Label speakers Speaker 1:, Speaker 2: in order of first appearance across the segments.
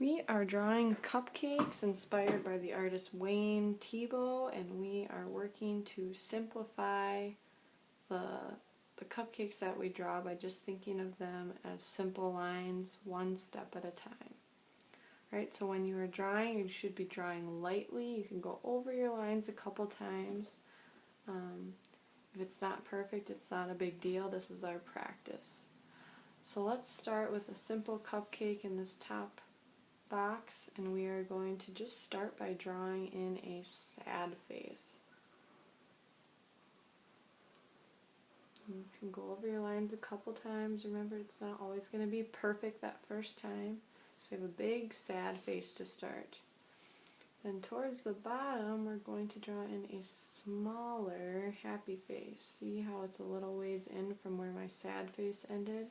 Speaker 1: We are drawing cupcakes inspired by the artist Wayne Thiebaud, and we are working to simplify the cupcakes that we draw by just thinking of them as simple lines, one step at a time. Right, so when you are drawing, you should be drawing lightly. You can go over your lines a couple times. If it's not perfect, it's not a big deal. This is our practice. So let's start with a simple cupcake in this top box, and we are going to just start by drawing in a sad face. You can go over your lines a couple times. Remember, it's not always going to be perfect that first time. So you have a big sad face to start. Then towards the bottom, we're going to draw in a smaller happy face. See how it's a little ways in from where my sad face ended?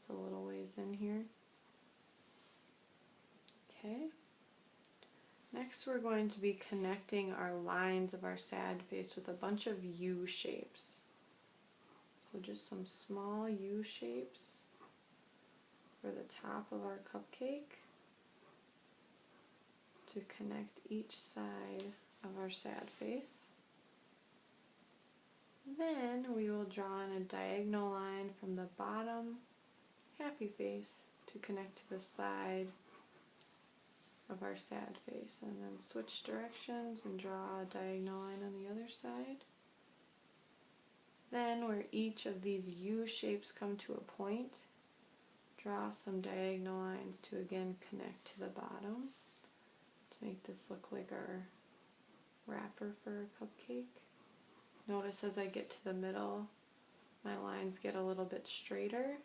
Speaker 1: It's a little ways in here. Okay. Next we're going to be connecting our lines of our sad face with a bunch of U shapes. So just some small U shapes for the top of our cupcake to connect each side of our sad face. Then we will draw in a diagonal line from the bottom happy face to connect to the side of our sad face, and then switch directions and draw a diagonal line on the other side. Then where each of these U shapes come to a point, draw some diagonal lines to again connect to the bottom to make this look like our wrapper for a cupcake. Notice as I get to the middle, my lines get a little bit straighter,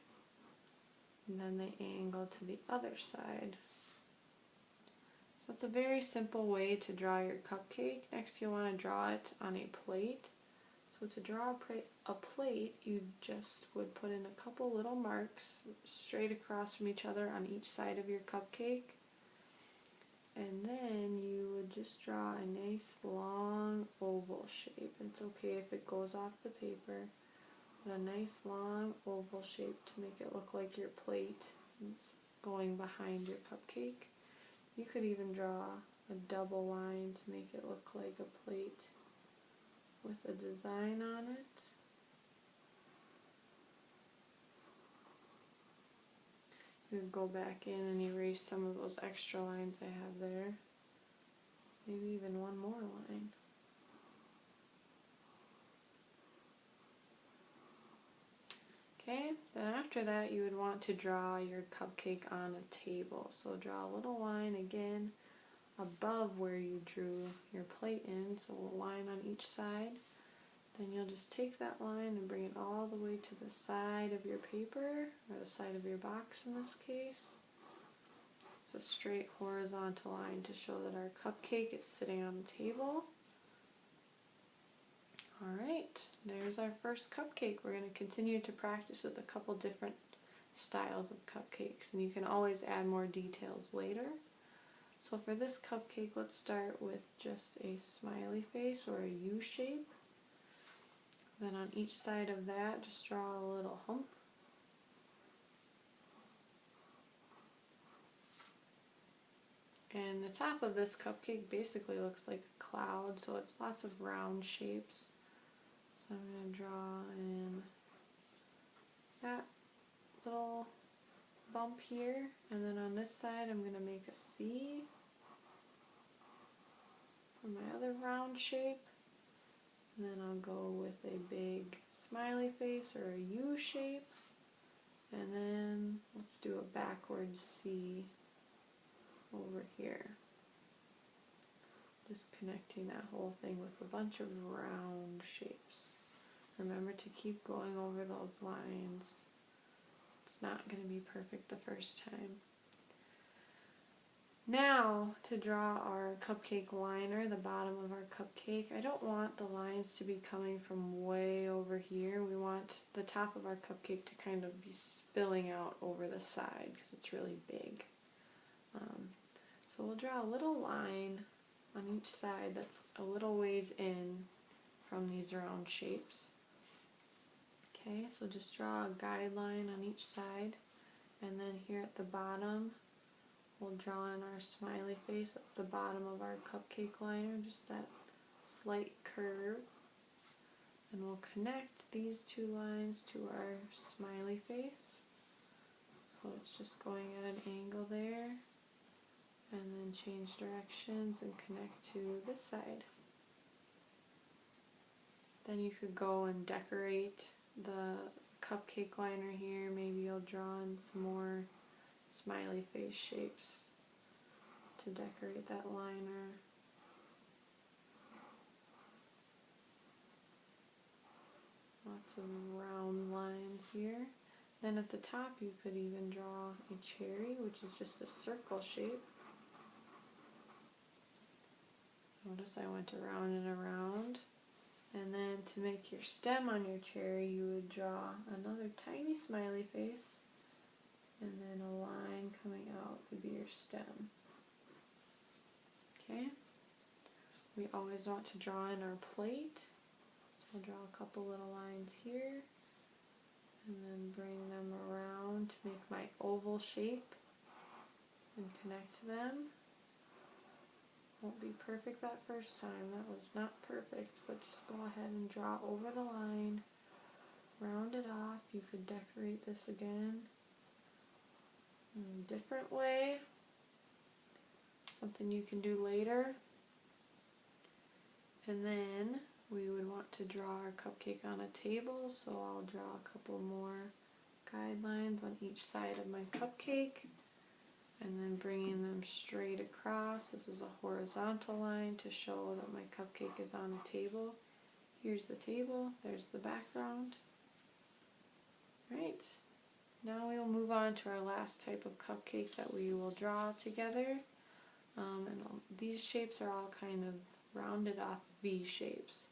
Speaker 1: and then they angle to the other side. So it's a very simple way to draw your cupcake. Next you want to draw it on a plate. So to draw a plate, you just would put in a couple little marks straight across from each other on each side of your cupcake. And then you would just draw a nice long oval shape. It's okay if it goes off the paper, but a nice long oval shape to make it look like your plate. It's going behind your cupcake. You could even draw a double line to make it look like a plate with a design on it. You would go back in and erase some of those extra lines I have there. Maybe even one more line. Okay, then after that you would want to draw your cupcake on a table. So draw a little line again above where you drew your plate in, so a line on each side. Then you'll just take that line and bring it all the way to the side of your paper, or the side of your box in this case. It's a straight horizontal line to show that our cupcake is sitting on the table. Alright, there's our first cupcake. We're going to continue to practice with a couple different styles of cupcakes, and you can always add more details later. So for this cupcake, let's start with just a smiley face or a U shape. Then on each side of that, just draw a little hump. And the top of this cupcake basically looks like a cloud, so it's lots of round shapes. So I'm going to draw in that little bump here, and then on this side I'm going to make a C for my other round shape. And then I'll go with a big smiley face or a U shape, and then let's do a backwards C over here. Just connecting that whole thing with a bunch of round shapes. Remember to keep going over those lines. It's not going to be perfect the first time. Now to draw our cupcake liner, the bottom of our cupcake. I don't want the lines to be coming from way over here. We want the top of our cupcake to kind of be spilling out over the side because it's really big. So we'll draw a little line on each side that's a little ways in from these round shapes. Okay, so just draw a guideline on each side, and then here at the bottom we'll we'll draw in our smiley face. That's the bottom of our cupcake liner, just that slight curve. And we'll connect these two lines to our smiley face. So it's just going at an angle there. And then change directions and connect to this side. Then you could go and decorate the cupcake liner here. Maybe you'll draw in some more smiley face shapes to decorate that liner. Lots of round lines here. Then at the top you could even draw a cherry, which is just a circle shape. Notice I went around and around. And then to make your stem on your cherry, you would draw another tiny smiley face, and then a line coming out could be your stem. Okay? We always want to draw in our plate, so I'll draw a couple little lines here, and then bring them around to make my oval shape and connect them. Won't be perfect that first time, that was not perfect, but just go ahead and draw over the line, round it off. You could decorate this again in a different way, something you can do later. And then we would want to draw our cupcake on a table, so I'll draw a couple more guidelines on each side of my cupcake. And then bringing them straight across. This is a horizontal line to show that my cupcake is on a table. Here's the table, there's the background. Right, now we'll move on to our last type of cupcake that we will draw together. And these shapes are all kind of rounded off V shapes.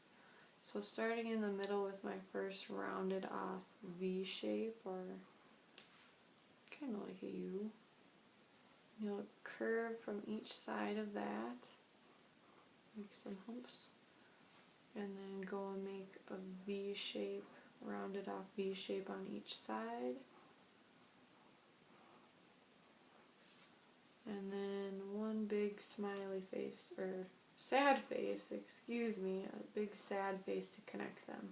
Speaker 1: So starting in the middle with my first rounded off V shape, or kind of like a U. You'll curve from each side of that, make some humps, and then go and make a V shape, rounded off V shape on each side. And then one big smiley face, or sad face, excuse me, a big sad face to connect them.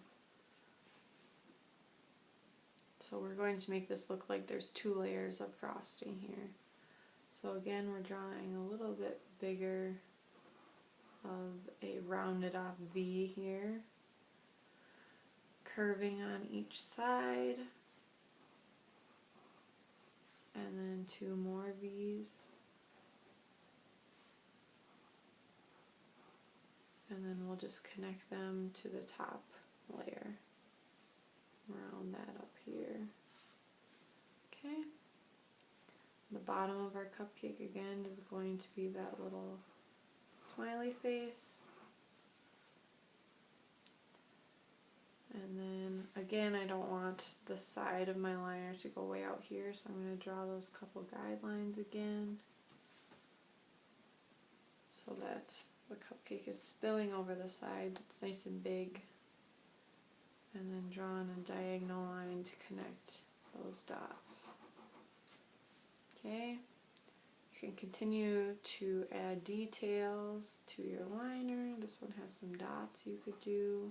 Speaker 1: So we're going to make this look like there's two layers of frosting here. So again, we're drawing a little bit bigger of a rounded off V here, curving on each side, and then two more V's, and then we'll just connect them to the top layer, round that up here. Okay. The bottom of our cupcake again is going to be that little smiley face. And then again, I don't want the side of my liner to go way out here, so I'm going to draw those couple guidelines again so that the cupcake is spilling over the side. It's nice and big. And then draw in a diagonal line to connect those dots. Okay, you can continue to add details to your liner. This one has some dots you could do.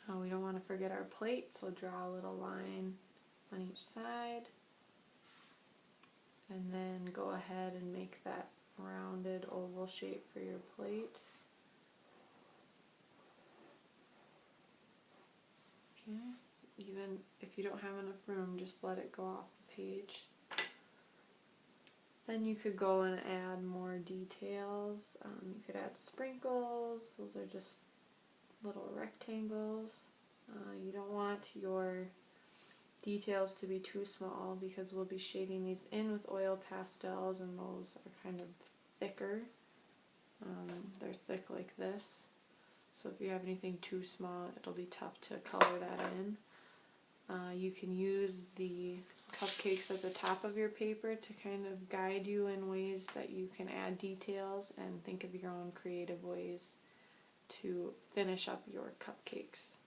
Speaker 1: We don't want to forget our plate, so draw a little line on each side. And then go ahead and make that rounded oval shape for your plate. Okay. Even if you don't have enough room, just let it go off the page. Then you could go and add more details. You could add sprinkles. Those are just little rectangles. You don't want your details to be too small because we'll be shading these in with oil pastels, and those are kind of thicker. They're thick like this. So if you have anything too small, it'll be tough to color that in. You can use the cupcakes at the top of your paper to kind of guide you in ways that you can add details and think of your own creative ways to finish up your cupcakes.